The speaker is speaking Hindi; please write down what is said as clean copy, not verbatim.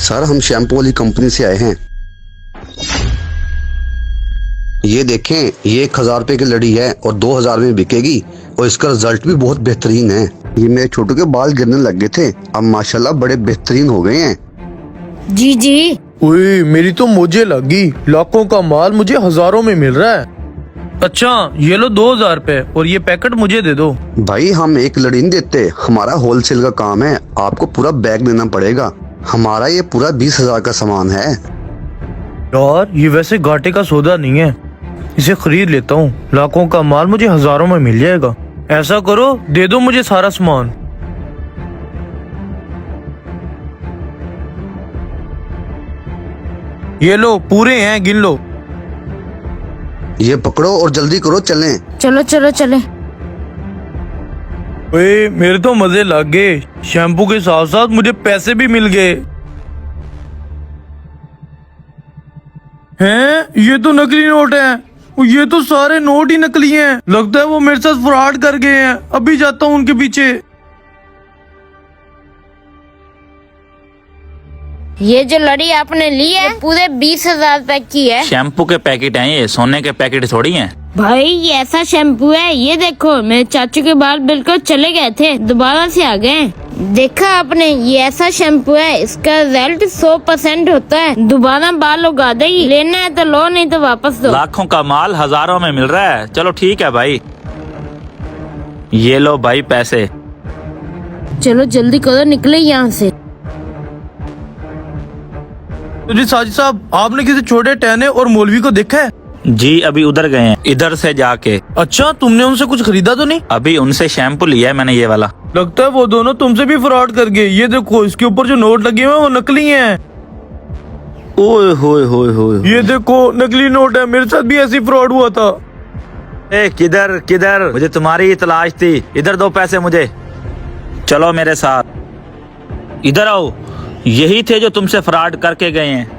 सर हम शैम्पू वाली कंपनी से आए हैं। ये देखें, ये 1000 रुपए की लड़ी है और 2000 में बिकेगी और इसका रिजल्ट भी बहुत बेहतरीन है। ये मेरे छोटू के बाल गिरने लग गए थे, अब माशाल्लाह बड़े बेहतरीन हो गए हैं। जी जी। ओए मेरी तो मुझे लगी, लाखों का माल मुझे हजारों में मिल रहा है। अच्छा ये लो 2000 रुपए और ये पैकेट मुझे दे दो। भाई हम एक लड़ी नहीं देते, हमारा होलसेल का काम है, आपको पूरा बैग देना पड़ेगा। हमारा ये पूरा 20,000 का सामान है। यार ये वैसे घाटे का सौदा नहीं है, इसे खरीद लेता हूँ, लाखों का माल मुझे हजारों में मिल जाएगा। ऐसा करो दे दो मुझे सारा सामान। ये लो पूरे हैं, गिन लो। ये पकड़ो और जल्दी करो, चलें। चलो चलो चले। ओए मेरे तो मजे लग गए, शैम्पू के साथ साथ मुझे पैसे भी मिल गए। हैं ये तो नकली नोट हैं, ये तो सारे नोट ही नकली हैं। लगता है वो मेरे साथ फ्रॉड कर गए हैं, अभी जाता हूँ उनके पीछे। ये जो लड़ी आपने ली है पूरे 20,000 रुपए की है। शैम्पू के पैकेट हैं, ये सोने के पैकेट थोड़ी हैं। भाई ये ऐसा शैम्पू है, ये देखो मेरे चाचू के बाल बिल्कुल चले गए थे, दोबारा से आ गए। देखा आपने, ये ऐसा शैम्पू है, इसका रिजल्ट 100% होता है, दोबारा बाल उगा देगी। लेना है तो लो, नहीं तो वापस दो। लाखों का माल हजारों में मिल रहा है। चलो ठीक है भाई, ये लो भाई पैसे। चलो जल्दी करो, निकले यहाँ से। जी साजिद साहब, आपने किसी छोटे टहने और मौलवी को देखा है? जी अभी उधर गए हैं, इधर से जाके। अच्छा तुमने उनसे कुछ खरीदा तो नहीं? अभी उनसे शैम्पू लिया है मैंने, ये वाला। लगता है वो दोनों तुमसे भी फ्रॉड कर गए। ये देखो इसके ऊपर जो नोट लगे हुए हैं वो नकली हैं। ओए होए होए होए, ये देखो नकली नोट है, मेरे साथ भी ऐसी फ्रॉड हुआ था। ए किधर किधर, मुझे तुम्हारी ही तलाश थी। इधर दो पैसे मुझे, चलो मेरे साथ, इधर आओ। यही थे जो तुमसे फ्रॉड करके गए हैं।